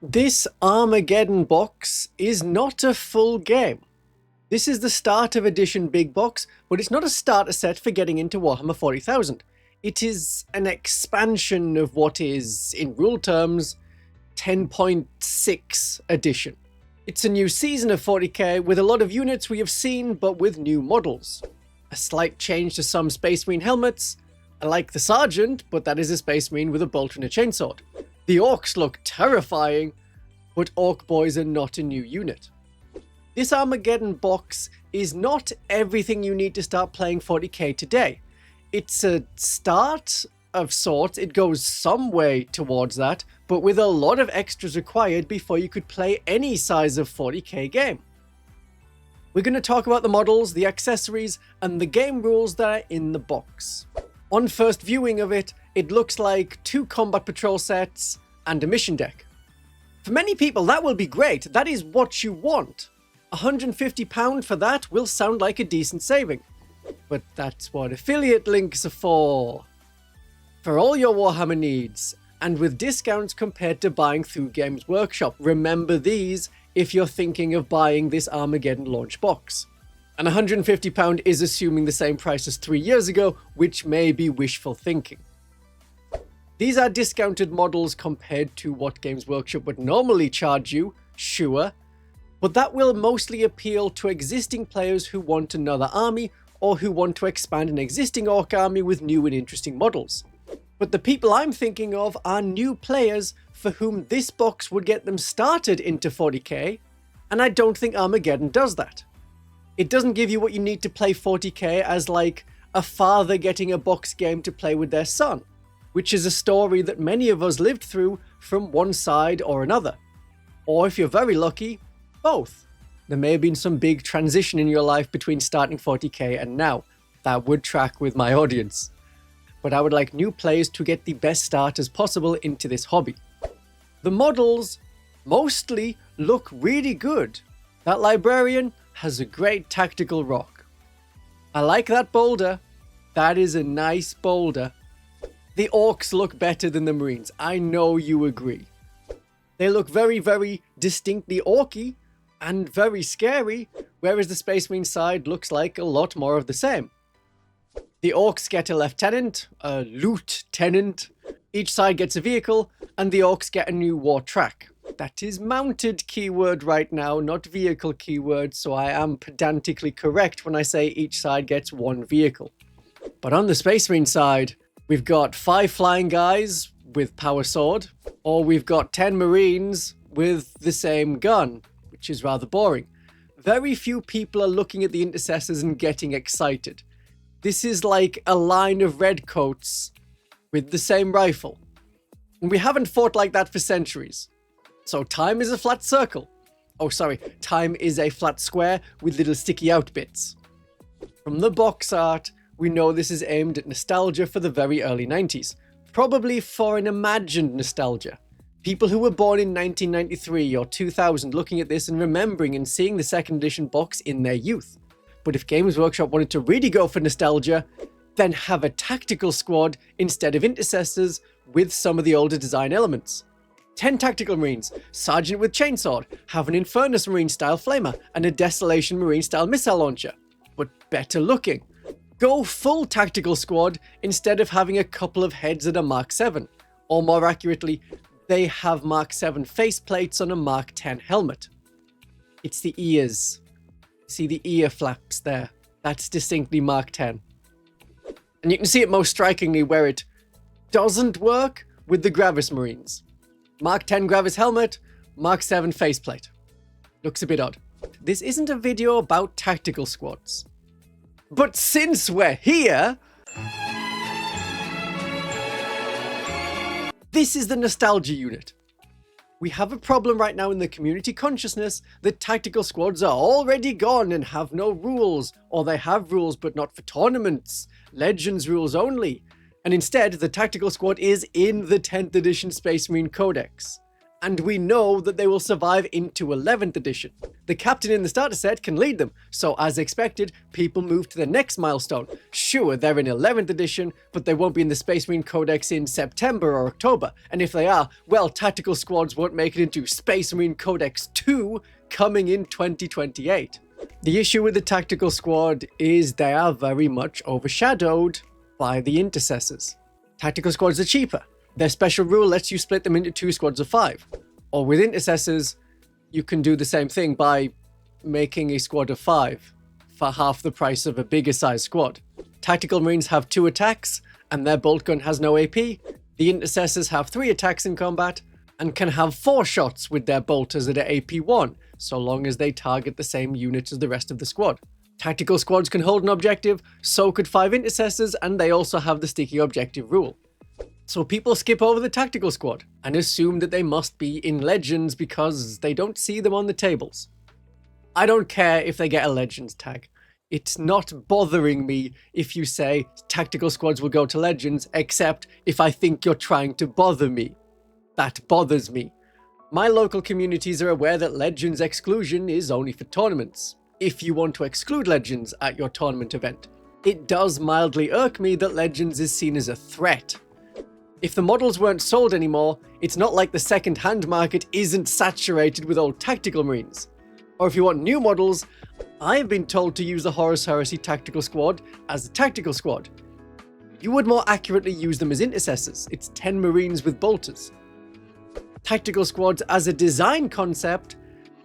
This Armageddon box is not a full game. This is the Starter Edition big box, but it's not a starter set for getting into Warhammer 40,000. It is an expansion of what is, in rule terms, 10.6 edition. It's a new season of 40k with a lot of units we have seen, but with new models. A slight change to some Space Marine helmets. I like the Sergeant, but that is a Space Marine with a bolt and a chainsword. The Orcs look terrifying, but Orc Boys are not a new unit. This Armageddon box is not everything you need to start playing 40k today. It's a start of sorts, it goes some way towards that, but with a lot of extras required before you could play any size of 40k game. We're going to talk about the models, the accessories, and the game rules that are in the box. On first viewing of it, it looks like 2 combat patrol sets and a mission deck. For many people that will be great, that is what you want. £150 for that will sound like a decent saving. But that's what affiliate links are for. For all your Warhammer needs, and with discounts compared to buying through Games Workshop. Remember these if you're thinking of buying this Armageddon launch box. And £150 is assuming the same price as 3 years ago, which may be wishful thinking. These are discounted models compared to what Games Workshop would normally charge you, sure, but that will mostly appeal to existing players who want another army or who want to expand an existing Orc army with new and interesting models. But the people I'm thinking of are new players for whom this box would get them started into 40k, and I don't think Armageddon does that. It doesn't give you what you need to play 40k as like a father getting a box game to play with their son, which is a story that many of us lived through from one side or another. Or if you're very lucky, both. There may have been some big transition in your life between starting 40k and now. That would track with my audience. But I would like new players to get the best start as possible into this hobby. The models mostly look really good. That Librarian has a great tactical rock. I like that boulder. That is a nice boulder. The Orcs look better than the Marines. I know you agree. They look very, very distinctly Orky and very scary, whereas the Space Marine side looks like a lot more of the same. The Orcs get a lieutenant, a loot-tenant, each side gets a vehicle, and the Orcs get a new war track. That is mounted keyword right now, not vehicle keyword, so I am pedantically correct when I say each side gets one vehicle. But on the Space Marine side, we've got 5 flying guys with power sword, or we've got 10 Marines with the same gun, which is rather boring. Very few people are looking at the intercessors and getting excited. This is like a line of redcoats with the same rifle. And we haven't fought like that for centuries. So time is a flat circle. Oh, sorry, time is a flat square with little sticky out bits. From the box art, we know this is aimed at nostalgia for the very early 90s. Probably for an imagined nostalgia. People who were born in 1993 or 2000 looking at this and remembering and seeing the second edition box in their youth. But if Games Workshop wanted to really go for nostalgia, then have a tactical squad instead of intercessors with some of the older design elements. 10 tactical marines, sergeant with chainsword, have an Infernus marine style flamer and a Desolation marine style missile launcher, but better looking. Go full tactical squad instead of having a couple of heads at a Mark 7, or more accurately, they have Mark 7 faceplates on a Mark 10 helmet. It's the ears. See the ear flaps there? That's distinctly Mark 10. And you can see it most strikingly where it doesn't work with the Gravis Marines. Mark 10 Gravis helmet, Mark 7 faceplate. Looks a bit odd. This isn't a video about tactical squads. But since we're here, this is the nostalgia unit. We have a problem right now in the community consciousness that tactical squads are already gone and have no rules, or they have rules but not for tournaments, Legends rules only, and instead the tactical squad is in the 10th edition Space Marine Codex. and we know that they will survive into 11th edition. The captain in the starter set can lead them, so as expected, people move to the next milestone. Sure, they're in 11th edition, but they won't be in the Space Marine Codex in September or October, and if they are, well, tactical squads won't make it into Space Marine Codex 2 coming in 2028. The issue with the tactical squad is they are very much overshadowed by the intercessors. Tactical squads are cheaper. Their special rule lets you split them into 2 squads of 5. Or with intercessors, you can do the same thing by making a squad of 5 for half the price of a bigger size squad. Tactical Marines have 2 attacks, and their bolt gun has no AP. The intercessors have 3 attacks in combat, and can have 4 shots with their bolters that are AP 1, so long as they target the same units as the rest of the squad. Tactical squads can hold an objective, so could 5 intercessors, and they also have the sticky objective rule. So people skip over the tactical squad and assume that they must be in Legends because they don't see them on the tables. I don't care if they get a Legends tag. It's not bothering me if you say tactical squads will go to Legends, except if I think you're trying to bother me. That bothers me. My local communities are aware that Legends exclusion is only for tournaments. If you want to exclude Legends at your tournament event, it does mildly irk me that Legends is seen as a threat. If the models weren't sold anymore, it's not like the second-hand market isn't saturated with old tactical Marines. Or if you want new models, I have been told to use the Horus Heresy tactical squad as a tactical squad. You would more accurately use them as intercessors. It's 10 Marines with bolters. Tactical squads as a design concept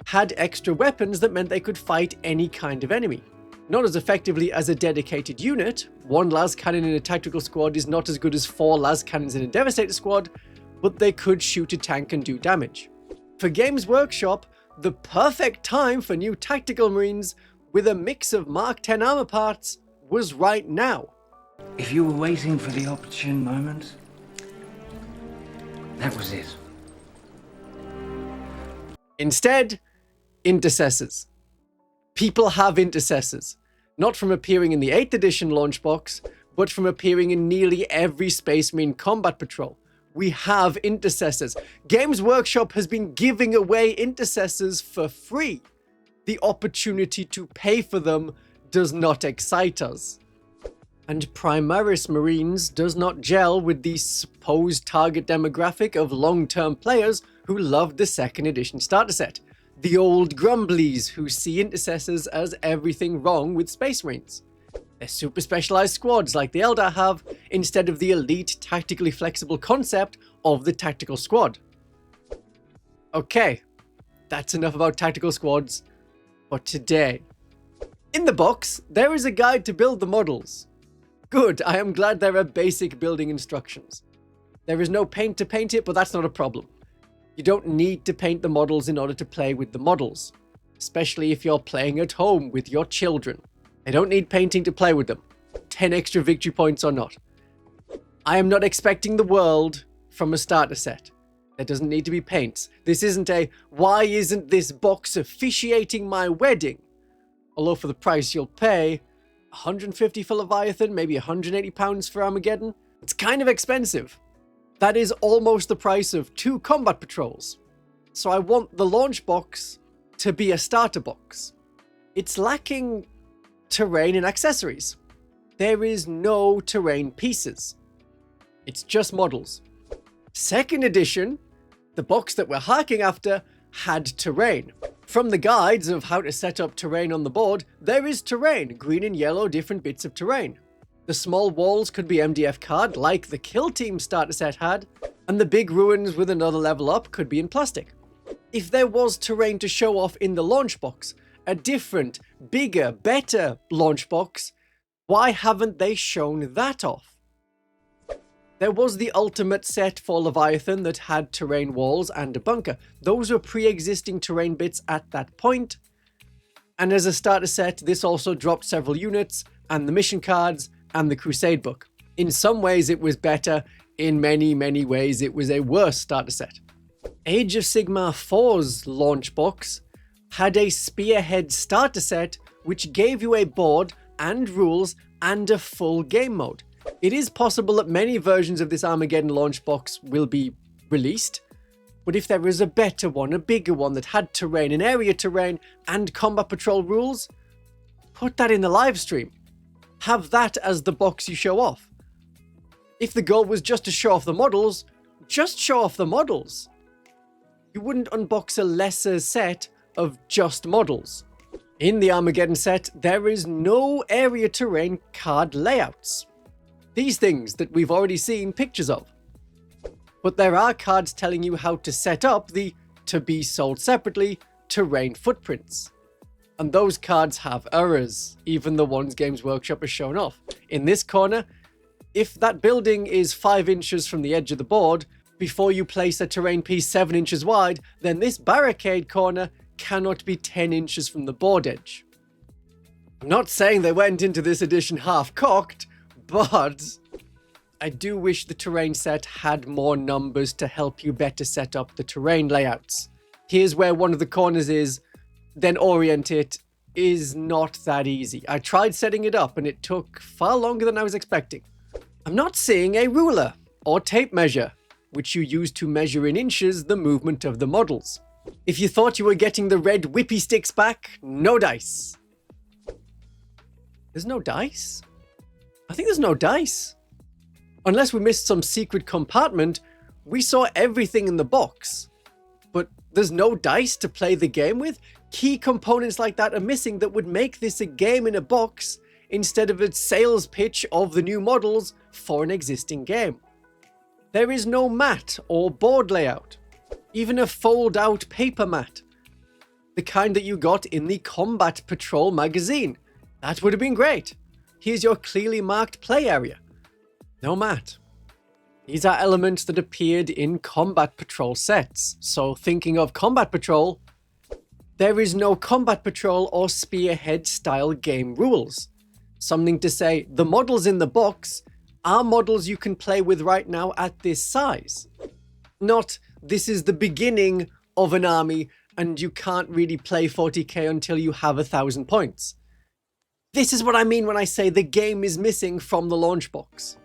had extra weapons that meant they could fight any kind of enemy. Not as effectively as a dedicated unit. 1 las cannon in a tactical squad is not as good as 4 las cannons in a devastator squad, but they could shoot a tank and do damage. For Games Workshop, the perfect time for new tactical Marines with a mix of Mark 10 armor parts was right now. If you were waiting for the opportune moment, that was it. Instead, intercessors. People have intercessors, not from appearing in the 8th edition launch box, but from appearing in nearly every Space Marine combat patrol. We have intercessors. Games Workshop has been giving away intercessors for free. The opportunity to pay for them does not excite us. And Primaris Marines does not gel with the supposed target demographic of long-term players who loved the 2nd edition starter set. The old grumblies who see intercessors as everything wrong with Space Marines. They're super specialized squads like the Eldar have, instead of the elite, tactically flexible concept of the tactical squad. Okay, that's enough about tactical squads for today. In the box, there is a guide to build the models. Good, I am glad there are basic building instructions. There is no paint to paint it, but that's not a problem. You don't need to paint the models in order to play with the models, especially if you're playing at home with your children. They don't need painting to play with them, 10 extra victory points or not. I am not expecting the world from a starter set. There doesn't need to be paints. This isn't a, why isn't this box officiating my wedding? Although for the price you'll pay, 150 for Leviathan, maybe £180 for Armageddon. It's kind of expensive. That is almost the price of 2 combat patrols. So I want the launch box to be a starter box. It's lacking terrain and accessories. There is no terrain pieces. It's just models. 2nd edition, the box that we're harking after, had terrain. From the guides of how to set up terrain on the board, there is terrain, green and yellow different bits of terrain. The small walls could be MDF card, like the Kill Team starter set had, and the big ruins with another level up could be in plastic. If there was terrain to show off in the launch box, a different, bigger, better launch box, why haven't they shown that off? There was the ultimate set for Leviathan that had terrain walls and a bunker. Those were pre-existing terrain bits at that point. And as a starter set, this also dropped several units, and the mission cards, and the Crusade book. In some ways it was better, in many, many ways it was a worse starter set. Age of Sigmar 4's launch box had a Spearhead starter set which gave you a board and rules and a full game mode. It is possible that many versions of this Armageddon launch box will be released, But if there is a better one, a bigger one that had terrain and area terrain and combat patrol rules, put that in the live stream. Have that as the box you show off. If the goal was just to show off the models, just show off the models. You wouldn't unbox a lesser set of just models. In the Armageddon set, there is no area terrain card layouts. These things that we've already seen pictures of. But there are cards telling you how to set up the to be sold separately terrain footprints. And those cards have errors, even the ones Games Workshop has shown off. In this corner, if that building is 5 inches from the edge of the board, before you place a terrain piece 7 inches wide, then this barricade corner cannot be 10 inches from the board edge. I'm not saying they went into this edition half-cocked, but I do wish the terrain set had more numbers to help you better set up the terrain layouts. Here's where one of the corners is, then orient it is not that easy. I tried setting it up and it took far longer than I was expecting. I'm not seeing a ruler or tape measure, which you use to measure in inches the movement of the models. If you thought you were getting the red whippy sticks back, no dice. There's no dice? I think there's no dice. Unless we missed some secret compartment, we saw everything in the box. But there's no dice to play the game with? Key components like that are missing that would make this a game in a box instead of a sales pitch of the new models for an existing game. There is no mat or board layout, even a fold-out paper mat. The kind that you got in the Combat Patrol magazine. That would have been great. Here's your clearly marked play area. No mat. These are elements that appeared in Combat Patrol sets. So thinking of Combat Patrol, there is no Combat Patrol or Spearhead style game rules. Something to say, the models in the box are models you can play with right now at this size. Not, this is the beginning of an army and you can't really play 40k until you have 1,000 points. This is what I mean when I say the game is missing from the launch box.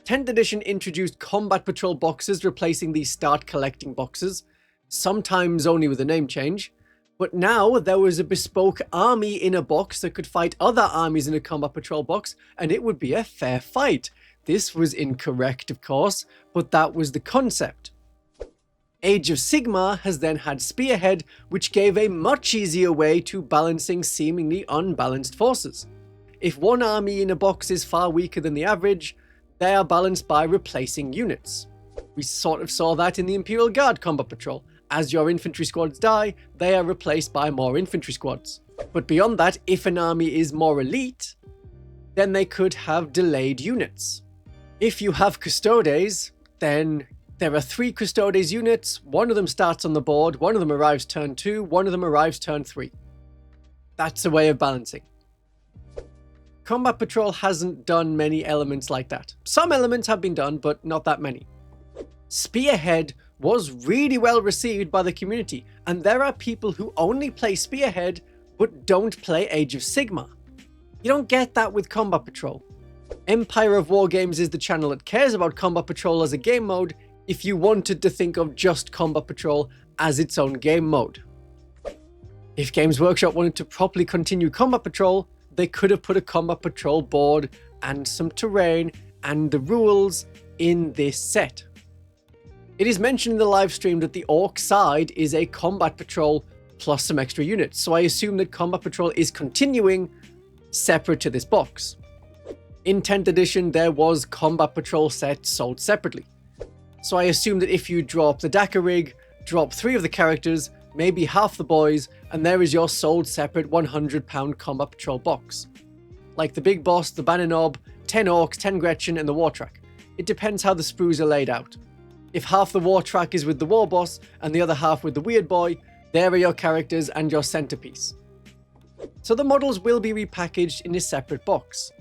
10th edition introduced Combat Patrol boxes replacing the Start Collecting boxes, sometimes only with a name change. But now there was a bespoke army in a box that could fight other armies in a Combat Patrol box, and it would be a fair fight. This was incorrect, of course, but that was the concept. Age of Sigmar has then had Spearhead, which gave a much easier way to balancing seemingly unbalanced forces. If one army in a box is far weaker than the average, they are balanced by replacing units. We sort of saw that in the Imperial Guard Combat Patrol. As your infantry squads die, they are replaced by more infantry squads. But beyond that, if an army is more elite, then they could have delayed units. If you have Custodes, then there are 3 Custodes units, one of them starts on the board, one of them arrives turn 2, one of them arrives turn 3. That's a way of balancing. Combat Patrol hasn't done many elements like that. Some elements have been done, but not that many. Spearhead was really well received by the community, and there are people who only play Spearhead but don't play Age of Sigmar. You don't get that with Combat Patrol. Empire of Wargames is the channel that cares about Combat Patrol as a game mode if you wanted to think of just Combat Patrol as its own game mode. If Games Workshop wanted to properly continue Combat Patrol, they could have put a Combat Patrol board and some terrain and the rules in this set. It is mentioned in the live stream that the Orc side is a Combat Patrol plus some extra units, so I assume that Combat Patrol is continuing separate to this box. In 10th edition, there was Combat Patrol set sold separately. So I assume that if you drop the Dakar rig, drop 3 of the characters, maybe half the boys, and there is your sold separate £100 Combat Patrol box. Like the Big Boss, the Banner Knob, 10 Orcs, 10 Gretchen, and the War Track. It depends how the sprues are laid out. If half the War Track is with the War Boss, and the other half with the Weird Boy, there are your characters and your centerpiece. So the models will be repackaged in a separate box.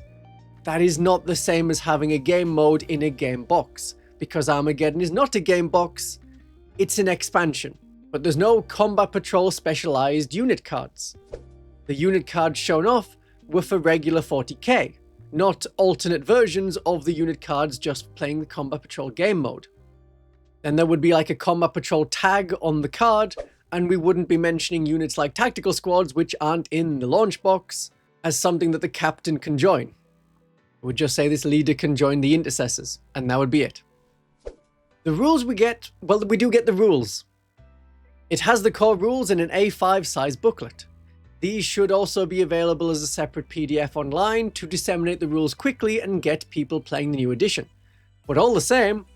That is not the same as having a game mode in a game box, because Armageddon is not a game box, it's an expansion. But there's no Combat Patrol specialized unit cards. The unit cards shown off were for regular 40k, not alternate versions of the unit cards just playing the Combat Patrol game mode. Then there would be like a combat patrol tag on the card, and we wouldn't be mentioning units like tactical squads, which aren't in the launch box, as something that the captain can join. It would just say this leader can join the intercessors, and that would be it. The rules we get, well, we do get the rules. It has the core rules in an A5 size booklet. These should also be available as a separate PDF online to disseminate the rules quickly and get people playing the new edition. But all the same,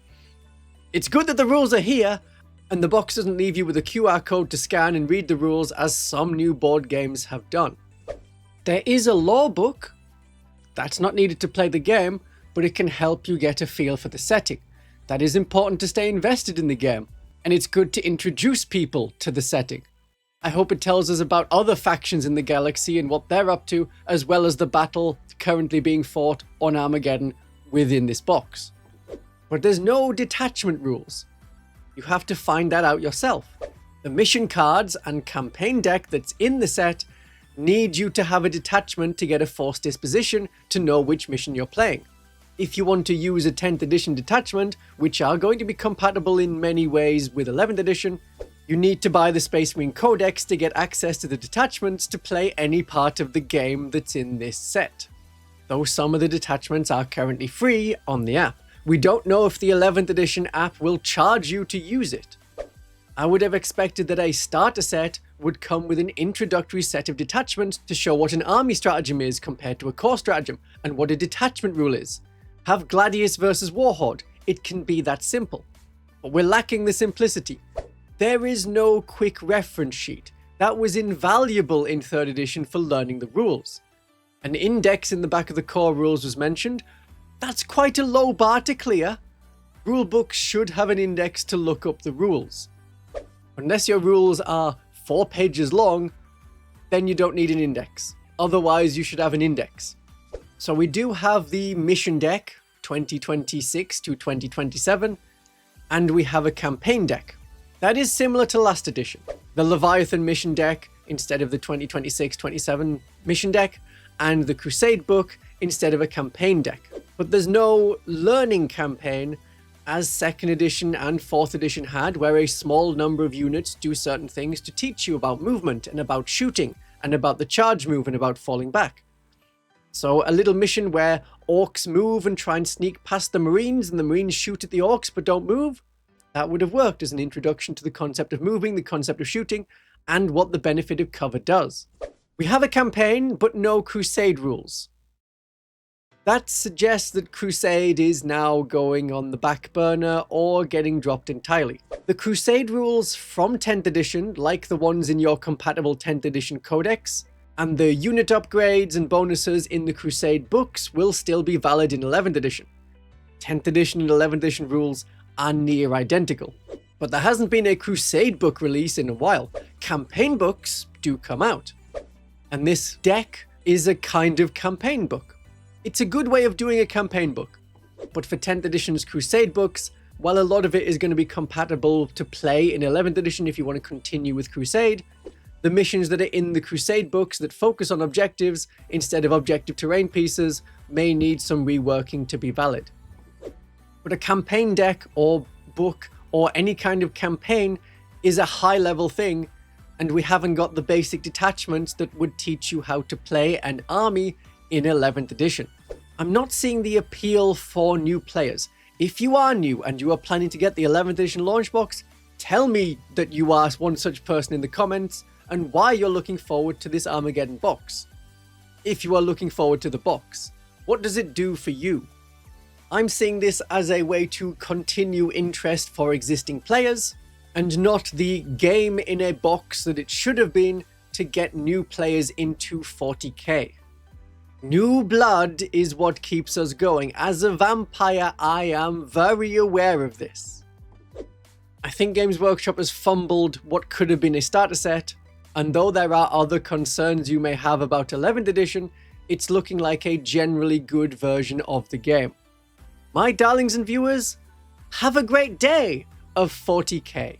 it's good that the rules are here, and the box doesn't leave you with a QR code to scan and read the rules as some new board games have done. There is a lore book. That's not needed to play the game, but it can help you get a feel for the setting. That is important to stay invested in the game, and it's good to introduce people to the setting. I hope it tells us about other factions in the galaxy and what they're up to, as well as the battle currently being fought on Armageddon within this box. But there's no detachment rules. You have to find that out yourself. The mission cards and campaign deck that's in the set need you to have a detachment to get a force disposition to know which mission you're playing. If you want to use a 10th edition detachment, which are going to be compatible in many ways with 11th edition, you need to buy the Space Marine Codex to get access to the detachments to play any part of the game that's in this set. Though some of the detachments are currently free on the app. We don't know if the 11th edition app will charge you to use it. I would have expected that a starter set would come with an introductory set of detachments to show what an army stratagem is compared to a core stratagem, and what a detachment rule is. Have Gladius versus Warhorde, it can be that simple. But we're lacking the simplicity. There is no quick reference sheet. That was invaluable in 3rd edition for learning the rules. An index in the back of the core rules was mentioned. That's quite a low bar to clear. Rulebooks should have an index to look up the rules. Unless your rules are 4 pages long, then you don't need an index. Otherwise, you should have an index. So we do have the mission deck, 2026 to 2027, and we have a campaign deck. That is similar to last edition. The Leviathan mission deck instead of the 2026-27 mission deck, and the Crusade book instead of a campaign deck. But there's no learning campaign as 2nd edition and 4th edition had, where a small number of units do certain things to teach you about movement and about shooting and about the charge move and about falling back. So a little mission where orcs move and try and sneak past the marines and the marines shoot at the orcs but don't move, that would have worked as an introduction to the concept of moving, the concept of shooting, and what the benefit of cover does. We have a campaign, but no Crusade rules. That suggests that Crusade is now going on the back burner or getting dropped entirely. The Crusade rules from 10th edition, like the ones in your compatible 10th edition codex, and the unit upgrades and bonuses in the Crusade books will still be valid in 11th edition. 10th edition and 11th edition rules are near identical. But there hasn't been a Crusade book release in a while. Campaign books do come out. And this deck is a kind of campaign book. It's a good way of doing a campaign book. But for 10th edition's Crusade books, while a lot of it is going to be compatible to play in 11th edition if you want to continue with Crusade, the missions that are in the Crusade books that focus on objectives instead of objective terrain pieces may need some reworking to be valid. But a campaign deck or book or any kind of campaign is a high-level thing, and we haven't got the basic detachments that would teach you how to play an army in 11th edition. I'm not seeing the appeal for new players. If you are new and you are planning to get the 11th edition launch box, tell me that you are one such person in the comments and why you're looking forward to this Armageddon box. If you are looking forward to the box, what does it do for you? I'm seeing this as a way to continue interest for existing players, and not the game in a box that it should have been to get new players into 40k. New blood is what keeps us going. As a vampire, I am very aware of this. I think Games Workshop has fumbled what could have been a starter set, and though there are other concerns you may have about 11th edition, it's looking like a generally good version of the game. My darlings and viewers, have a great day of 40k.